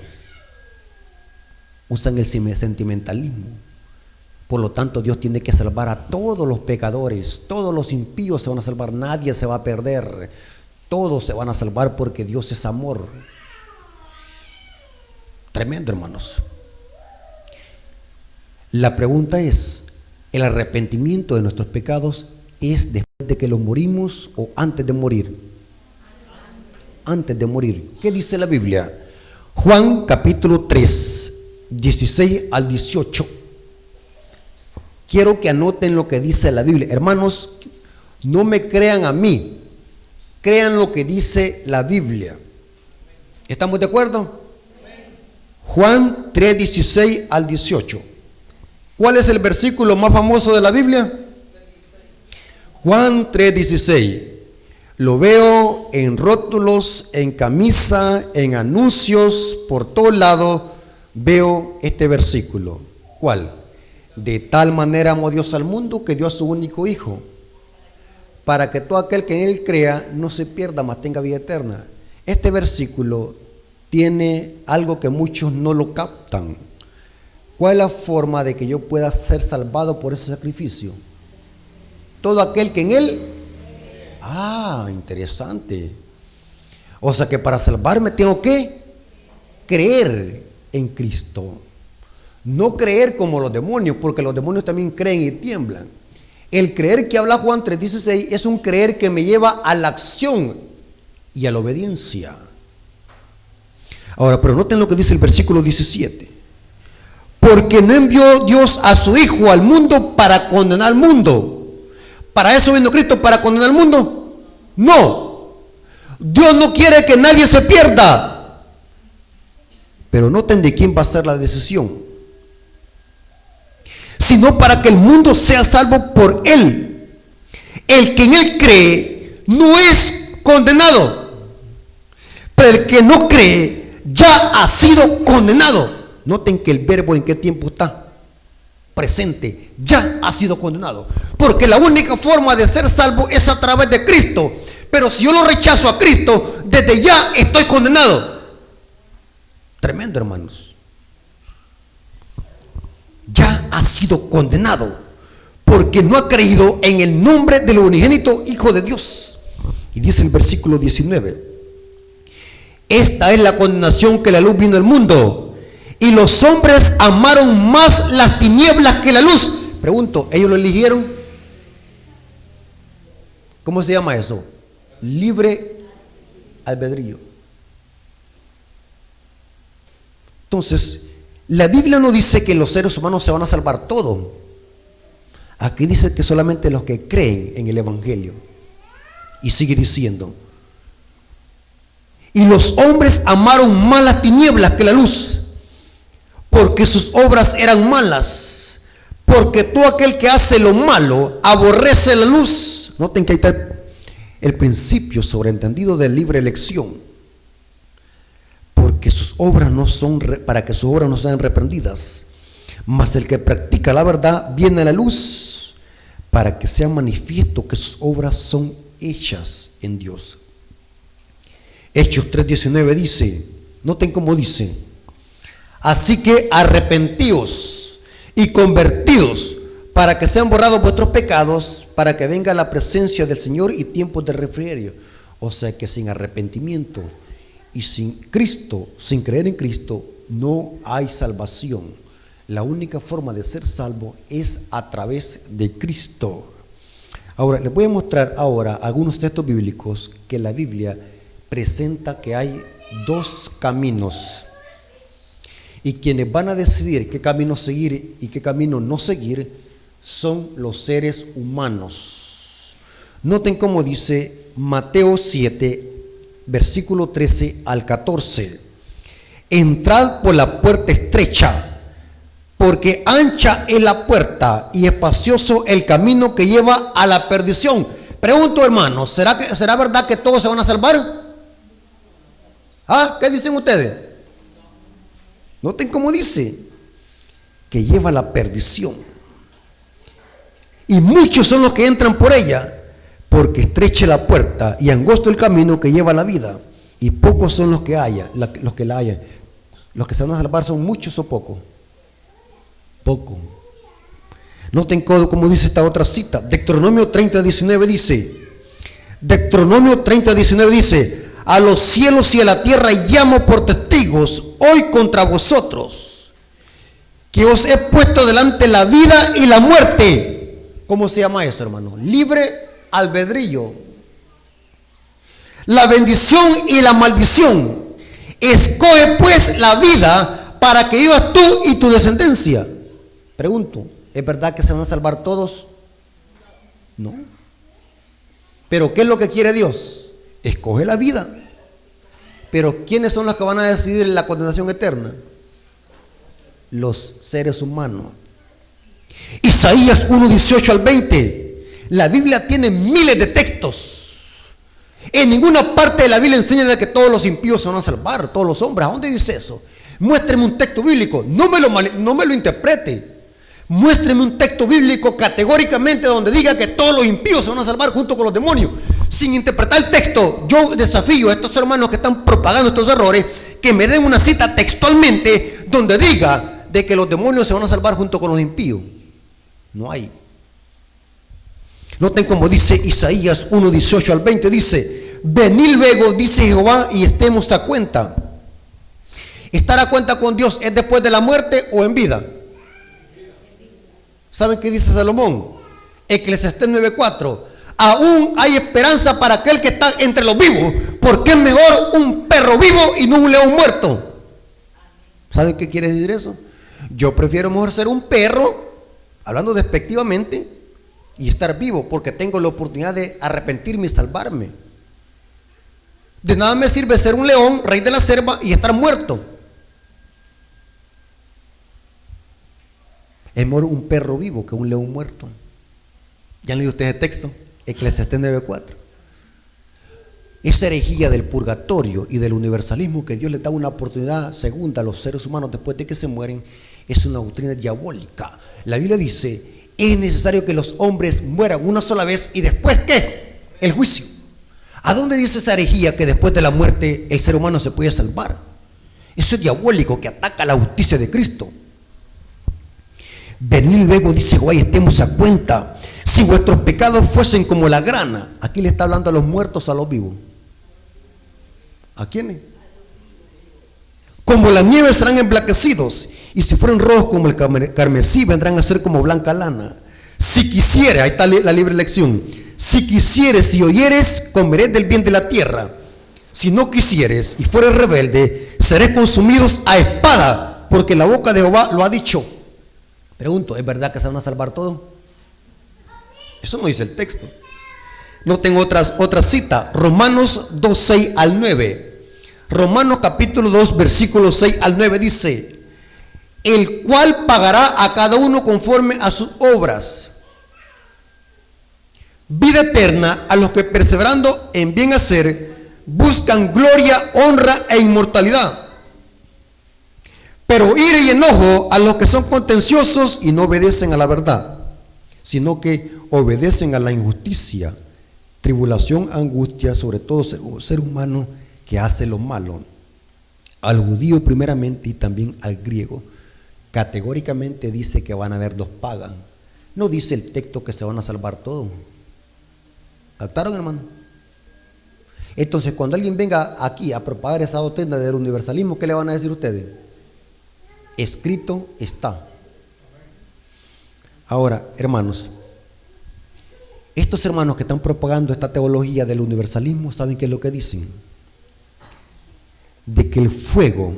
Usan el sentimentalismo. Por lo tanto, Dios tiene que salvar a todos los pecadores. Todos los impíos se van a salvar. Nadie se va a perder. Todos se van a salvar porque Dios es amor. Tremendo, hermanos. La pregunta es, ¿el arrepentimiento de nuestros pecados es después de que los morimos o antes de morir? Antes de morir. ¿Qué dice la Biblia? Juan capítulo 3, 16 al 18. Quiero que anoten lo que dice la Biblia. Hermanos, no me crean a mí, crean lo que dice la Biblia. ¿Estamos de acuerdo? Juan 3, 16 al 18. ¿Cuál es el versículo más famoso de la Biblia? Juan 3, 16. Lo veo en rótulos, en camisa, en anuncios, por todos lados veo este versículo. ¿Cuál? De tal manera amó Dios al mundo que dio a su único hijo, para que todo aquel que en él crea no se pierda, mas tenga vida eterna. Este versículo tiene algo que muchos no lo captan. ¿Cuál es la forma de que yo pueda ser salvado por ese sacrificio? Todo aquel que en él... interesante. O sea que para salvarme tengo que creer en Cristo. No creer como los demonios, porque los demonios también creen y tiemblan. El creer que habla Juan 3:16 es un creer que me lleva a la acción y a la obediencia. Ahora, pero noten lo que dice el versículo 17. Porque no envió Dios a su Hijo al mundo para condenar al mundo. ¿Para eso vino Cristo, para condenar al mundo? No. Dios no quiere que nadie se pierda. Pero noten de quién va a ser la decisión. Sino para que el mundo sea salvo por Él. El que en Él cree no es condenado. Pero el que no cree ya ha sido condenado. Noten que el verbo en qué tiempo está presente, ya ha sido condenado, porque la única forma de ser salvo es a través de Cristo. Pero si yo lo rechazo a Cristo, desde ya estoy condenado. Tremendo, hermanos. Ya ha sido condenado porque no ha creído en el nombre del unigénito Hijo de Dios. Y dice el versículo 19: esta es la condenación, que la luz vino al mundo y los hombres amaron más las tinieblas que la luz. Pregunto, ¿ellos lo eligieron? ¿Cómo se llama eso? Libre albedrío. Entonces, la Biblia no dice que los seres humanos se van a salvar todos. Aquí dice que solamente los que creen en el Evangelio. Y sigue diciendo: y los hombres amaron más las tinieblas que la luz, porque sus obras eran malas. Porque todo aquel que hace lo malo aborrece la luz. Noten que ahí está el principio sobreentendido de libre elección. Porque sus obras no son, para que sus obras no sean reprendidas. Mas el que practica la verdad viene a la luz, para que sea manifiesto que sus obras son hechas en Dios. Hechos 3:19 dice, noten cómo dice: así que arrepentíos y convertidos, para que sean borrados vuestros pecados, para que venga la presencia del Señor y tiempos de refrigerio. O sea que sin arrepentimiento y sin Cristo, sin creer en Cristo, no hay salvación. La única forma de ser salvo es a través de Cristo. Ahora, les voy a mostrar ahora algunos textos bíblicos que la Biblia presenta que hay dos caminos. Y quienes van a decidir qué camino seguir y qué camino no seguir son los seres humanos. Noten cómo dice Mateo 7, versículo 13 al 14. Entrad por la puerta estrecha, porque ancha es la puerta y espacioso el camino que lleva a la perdición. Pregunto, hermanos, ¿será verdad que todos se van a salvar? ¿Ah? ¿Qué dicen ustedes? Noten cómo dice que lleva a la perdición. Y muchos son los que entran por ella, porque estrecha la puerta y angosto el camino que lleva a la vida, y pocos son los que la hallan. Los que se van a salvar son muchos o pocos. Poco. Noten cómo dice esta otra cita. Deuteronomio 30:19 dice: Deuteronomio 30:19 dice: a los cielos y a la tierra llamo por testigos hoy contra vosotros, que os he puesto delante la vida y la muerte. ¿Cómo se llama eso, hermano? Libre albedrío. La bendición y la maldición. Escoge pues la vida para que vivas tú y tu descendencia. Pregunto, ¿es verdad que se van a salvar todos? No. ¿Pero qué es lo que quiere Dios? Escoge la vida. Pero ¿quiénes son los que van a decidir la condenación eterna? Los seres humanos. Isaías 1:18 al 20. La Biblia tiene miles de textos. En ninguna parte de la Biblia enseña de que todos los impíos se van a salvar, todos los hombres. ¿A dónde dice eso? Muéstreme un texto bíblico. No me lo interprete. Muéstreme un texto bíblico categóricamente donde diga que todos los impíos se van a salvar junto con los demonios. Sin interpretar el texto, yo desafío a estos hermanos que están propagando estos errores que me den una cita textualmente donde diga de que los demonios se van a salvar junto con los impíos. No hay. Noten como dice Isaías 1:18 al 20, dice: venid luego, dice Jehová, y estemos a cuenta. ¿Estar a cuenta con Dios es después de la muerte o en vida? ¿Saben qué dice Salomón? Eclesiastés 9:4. Aún hay esperanza para aquel que está entre los vivos, porque es mejor un perro vivo y no un león muerto. ¿Saben qué quiere decir eso? Yo prefiero mejor ser un perro, hablando despectivamente, y estar vivo, porque tengo la oportunidad de arrepentirme y salvarme. De nada me sirve ser un león, rey de la selva, y estar muerto. Es mejor un perro vivo que un león muerto. ¿Ya han leído ustedes el texto? Eclesiastés 9:4. Esa herejía del purgatorio y del universalismo, que Dios le da una oportunidad segunda a los seres humanos después de que se mueren, es una doctrina diabólica. La Biblia dice: es necesario que los hombres mueran una sola vez y después ¿qué? El juicio. ¿A dónde dice esa herejía que después de la muerte el ser humano se puede salvar? Eso es diabólico, que ataca la justicia de Cristo. Venid luego, dice Jehová, y estemos a cuenta. Si vuestros pecados fuesen como la grana. Aquí le está hablando a los muertos, a los vivos. ¿A quiénes? Como la nieve serán emblanquecidos, y si fueran rojos como el carmesí, vendrán a ser como blanca lana. Si quisiere, ahí está la libre elección, si quisieres y oyeres, comeré del bien de la tierra. Si no quisieres y fueres rebelde, seré consumidos a espada, porque la boca de Jehová lo ha dicho. Pregunto, ¿es verdad que se van a salvar todos? Eso no dice el texto. No tengo otra cita. Romanos 2, 6 al 9. Romanos capítulo 2, versículos 6 al 9 dice: el cual pagará a cada uno conforme a sus obras. Vida eterna a los que perseverando en bien hacer buscan gloria, honra e inmortalidad. Pero ira y enojo a los que son contenciosos y no obedecen a la verdad, sino que obedecen a la injusticia. Tribulación, angustia sobre todo ser humano que hace lo malo, al judío primeramente y también al griego. Categóricamente dice que van a haber dos pagas. No dice el texto que se van a salvar todos. ¿Captaron, hermano? Entonces, cuando alguien venga aquí a propagar esa doctrina del universalismo, ¿qué le van a decir ustedes? Escrito está. Ahora, hermanos, estos hermanos que están propagando esta teología del universalismo, ¿saben qué es lo que dicen? De que el fuego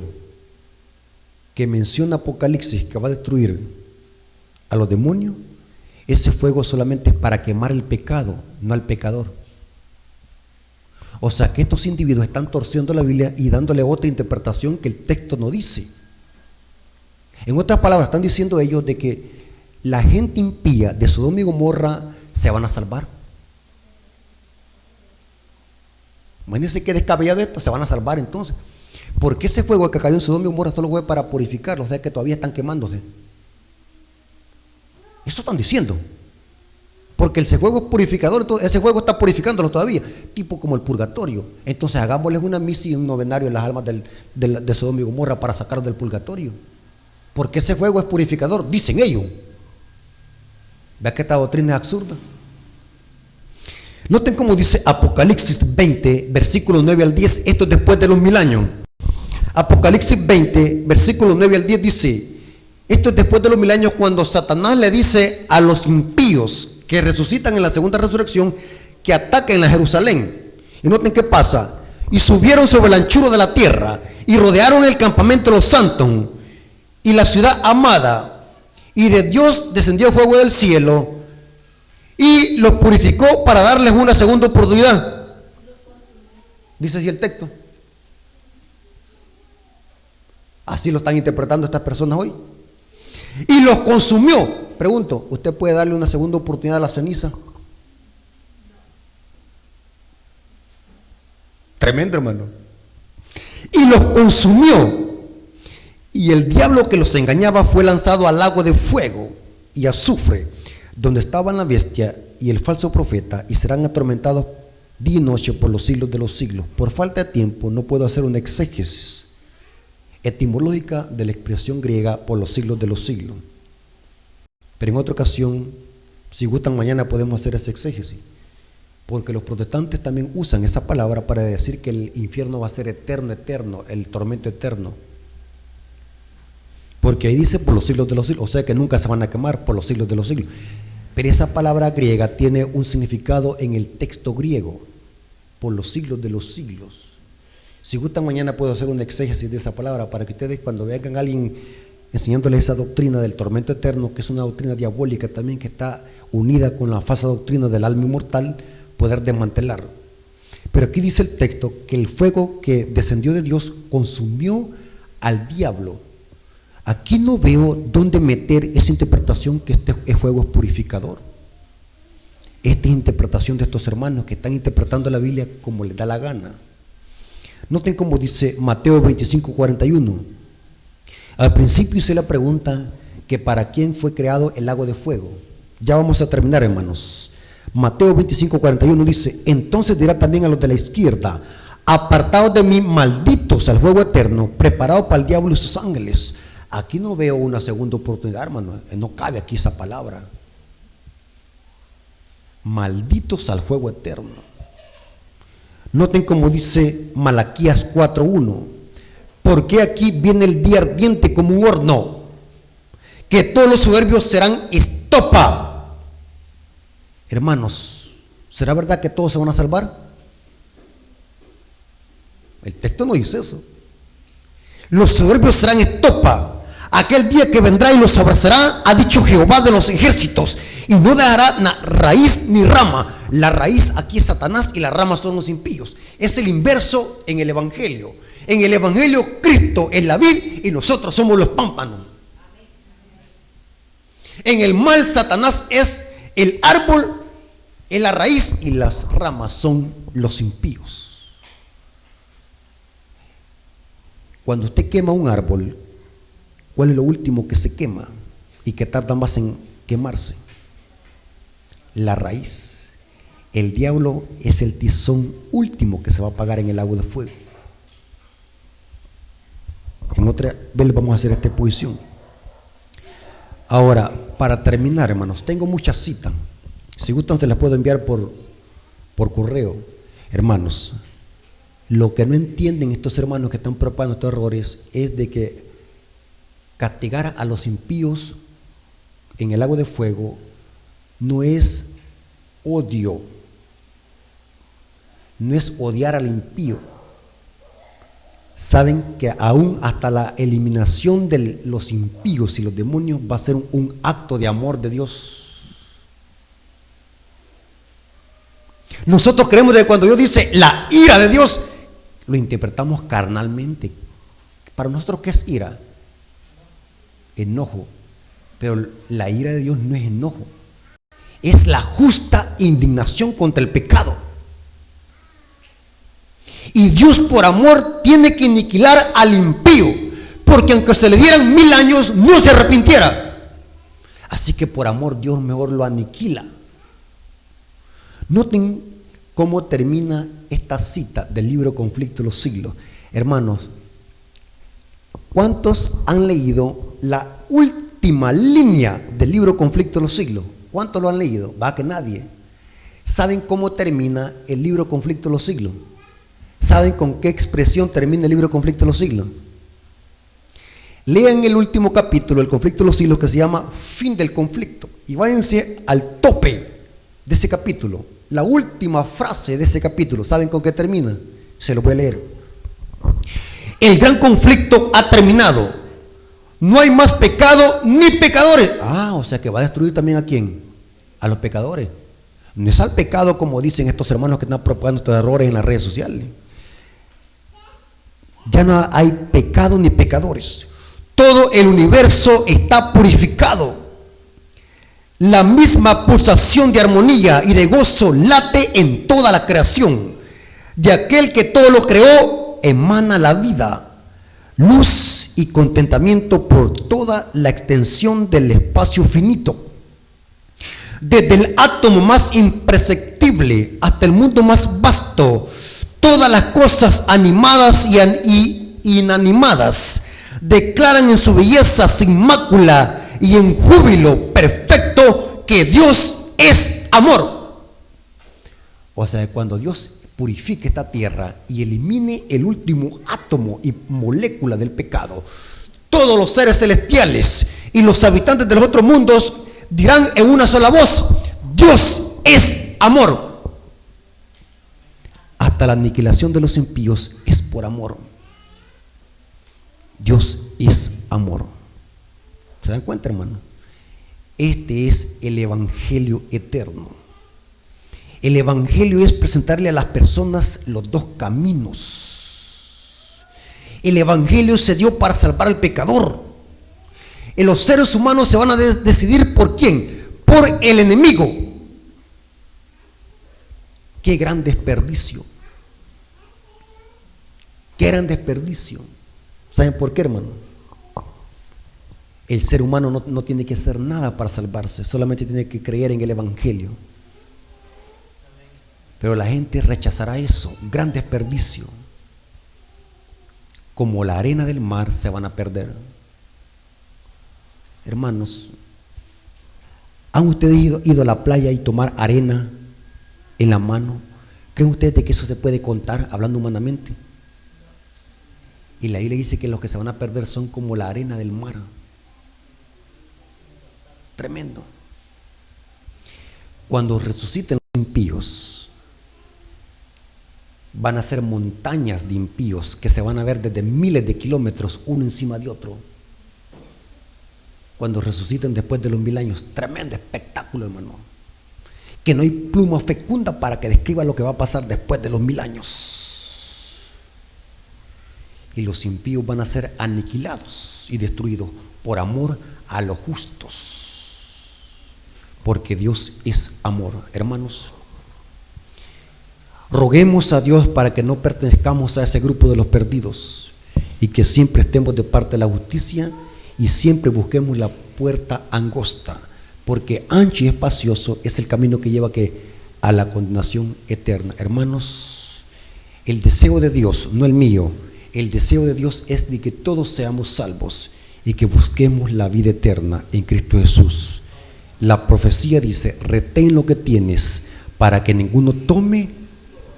que menciona Apocalipsis, que va a destruir a los demonios, ese fuego solamente es para quemar el pecado, no al pecador. O sea que estos individuos están torciendo la Biblia y dándole otra interpretación que el texto no dice. En otras palabras, están diciendo ellos de que la gente impía de Sodoma y Gomorra se van a salvar. Imagínense que descabellado esto, se van a salvar entonces. Porque ese fuego que cayó en Sodoma y Gomorra solo fue para purificarlos, o sea que todavía están quemándose. Eso están diciendo. Porque ese fuego es purificador, ese fuego está purificándolos todavía, tipo como el purgatorio. Entonces hagámosles una misa y un novenario en las almas de Sodoma y Gomorra para sacarlos del purgatorio. Porque ese fuego es purificador, dicen ellos. ¿Vea que esta doctrina es absurda? Noten cómo dice Apocalipsis 20, versículos 9 al 10, esto es después de los 1000 años. Apocalipsis 20, versículos 9 al 10 dice: esto es después de los 1000 años, cuando Satanás le dice a los impíos que resucitan en la segunda resurrección que ataquen a Jerusalén. Y noten qué pasa: y subieron sobre el anchuro de la tierra y rodearon el campamento de los santos y la ciudad amada, y de Dios descendió fuego del cielo y los purificó para darles una segunda oportunidad. Dice así el texto. Así lo están interpretando estas personas hoy. Y los consumió. Pregunto, ¿usted puede darle una segunda oportunidad a la ceniza? Tremendo, hermano. Y los consumió. Y el diablo que los engañaba fue lanzado al lago de fuego y azufre, donde estaban la bestia y el falso profeta, y serán atormentados día y noche por los siglos de los siglos. Por falta de tiempo no puedo hacer una exégesis etimológica de la expresión griega por los siglos de los siglos. Pero en otra ocasión, si gustan, mañana podemos hacer esa exégesis, porque los protestantes también usan esa palabra para decir que el infierno va a ser eterno, eterno, el tormento eterno. Porque ahí dice por los siglos de los siglos, o sea que nunca se van a quemar por los siglos de los siglos. Pero esa palabra griega tiene un significado en el texto griego, por los siglos de los siglos. Si gustan, mañana puedo hacer una exégesis de esa palabra para que ustedes, cuando vean a alguien enseñándoles esa doctrina del tormento eterno, que es una doctrina diabólica también, que está unida con la falsa doctrina del alma inmortal, poder desmantelar. Pero aquí dice el texto que el fuego que descendió de Dios consumió al diablo. Aquí no veo dónde meter esa interpretación que este fuego es purificador. Esta es interpretación de estos hermanos que están interpretando la Biblia como les da la gana. Noten cómo dice Mateo 25:41. Al principio hice la pregunta que para quién fue creado el lago de fuego. Ya vamos a terminar, hermanos. Mateo 25:41 dice: entonces dirá también a los de la izquierda: apartados de mí, malditos, al fuego eterno, preparado para el diablo y sus ángeles. Aquí no veo una segunda oportunidad, hermano. No cabe aquí esa palabra. Malditos al fuego eterno. Noten cómo dice Malaquías 4:1: porque aquí viene el día ardiente como un horno, que todos los soberbios serán estopa. Hermanos, ¿Será verdad que todos se van a salvar? El texto no dice eso. Los soberbios serán estopa aquel día que vendrá y los abrazará, ha dicho Jehová de los ejércitos, y no dejará raíz ni rama. La raíz aquí es Satanás y la rama son los impíos. Es el inverso en el evangelio. En el evangelio Cristo es la vid y nosotros somos los pámpanos. En el mal Satanás es el árbol, es la raíz, y las ramas son los impíos. Cuando usted quema un árbol, ¿cuál es lo último que se quema y que tarda más en quemarse? La raíz. El diablo es el tizón último que se va a apagar en el agua de fuego. En otra vez vamos a hacer esta exposición. Ahora, para terminar, hermanos, tengo muchas citas. Si gustan, se las puedo enviar por correo. Hermanos, lo que no entienden estos hermanos que están propagando estos errores es de que castigar a los impíos en el lago de fuego no es odio, no es odiar al impío. Saben que aún hasta la eliminación de los impíos y los demonios va a ser un acto de amor de Dios. Nosotros creemos que cuando Dios dice la ira de Dios, lo interpretamos carnalmente. Para nosotros, ¿qué es ira? Enojo. Pero la ira de Dios no es enojo, es la justa indignación contra el pecado. Y Dios por amor tiene que aniquilar al impío, porque aunque se le dieran 1000 años no se arrepintiera. Así que por amor Dios mejor lo aniquila. Noten cómo termina esta cita del libro Conflicto de los Siglos. Hermanos, ¿cuántos han leído la última línea del libro Conflicto de los Siglos? ¿Cuántos lo han leído? Va que nadie. ¿Saben cómo termina el libro Conflicto de los Siglos? ¿Saben con qué expresión termina el libro Conflicto de los Siglos? Lean el último capítulo del Conflicto de los Siglos, que se llama Fin del Conflicto, y váyanse al tope de ese capítulo. La última frase de ese capítulo, ¿saben con qué termina? Se lo voy a leer. El gran conflicto ha terminado. No hay más pecado ni pecadores. O sea que va a destruir también ¿a quién? A los pecadores. No es al pecado como dicen estos hermanos que están propagando estos errores en las redes sociales. Ya no hay pecado ni pecadores. Todo el universo está purificado. La misma pulsación de armonía y de gozo late en toda la creación. De aquel que todo lo creó emana la vida, luz y contentamiento por toda la extensión del espacio finito. Desde el átomo más imperceptible hasta el mundo más vasto, todas las cosas animadas y inanimadas declaran en su belleza sin mácula y en júbilo perfecto que Dios es amor. O sea, cuando Dios purifique esta tierra y elimine el último átomo y molécula del pecado, todos los seres celestiales y los habitantes de los otros mundos dirán en una sola voz: Dios es amor. Hasta la aniquilación de los impíos es por amor. Dios es amor. ¿Se dan cuenta, hermano? Este es el evangelio eterno. El evangelio es presentarle a las personas los dos caminos. El evangelio se dio para salvar al pecador. Y los seres humanos se van a decidir por quién, por el enemigo. Qué gran desperdicio. Qué gran desperdicio. ¿Saben por qué, hermano? El ser humano no tiene que hacer nada para salvarse, solamente tiene que creer en el evangelio. Pero la gente rechazará eso. Gran desperdicio. Como la arena del mar se van a perder. Hermanos, ¿han ustedes ido a la playa y tomar arena en la mano? ¿Creen ustedes de que eso se puede contar hablando humanamente? Y la Biblia dice que los que se van a perder son como la arena del mar. Tremendo. Cuando resuciten impíos. Van a ser montañas de impíos que se van a ver desde miles de kilómetros uno encima de otro. Cuando resuciten después de los 1000 años, tremendo espectáculo, hermano. Que no hay pluma fecunda para que describa lo que va a pasar después de los 1000 años. Y los impíos van a ser aniquilados y destruidos por amor a los justos. Porque Dios es amor, hermanos. Roguemos a Dios para que no pertenezcamos a ese grupo de los perdidos y que siempre estemos de parte de la justicia y siempre busquemos la puerta angosta, porque ancho y espacioso es el camino que lleva a la condenación eterna. Hermanos, el deseo de Dios, no el mío, el deseo de Dios es de que todos seamos salvos y que busquemos la vida eterna en Cristo Jesús. La profecía dice: retén lo que tienes para que ninguno tome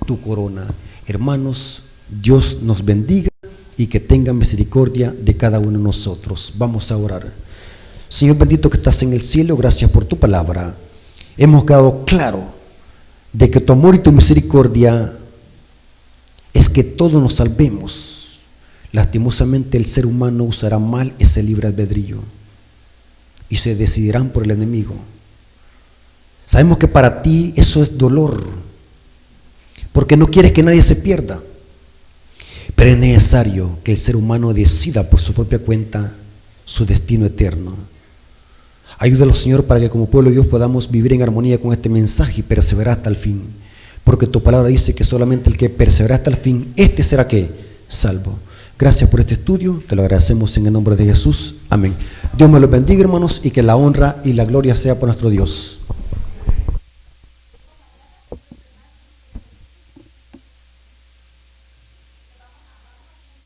tu corona. Hermanos, Dios nos bendiga y que tenga misericordia de cada uno de nosotros. Vamos a orar. Señor bendito que estás en el cielo, gracias por tu palabra. Hemos quedado claro de que tu amor y tu misericordia es que todos nos salvemos. Lastimosamente el ser humano usará mal ese libre albedrío y se decidirán por el enemigo. Sabemos que para ti eso es dolor, porque no quieres que nadie se pierda, pero es necesario que el ser humano decida por su propia cuenta su destino eterno. Ayúdanos, Señor, para que como pueblo de Dios podamos vivir en armonía con este mensaje y perseverar hasta el fin, porque tu palabra dice que solamente el que persevera hasta el fin, este será ¿qué? Salvo. Gracias por este estudio, te lo agradecemos en el nombre de Jesús, amén. Dios me los bendiga, hermanos, y que la honra y la gloria sea por nuestro Dios.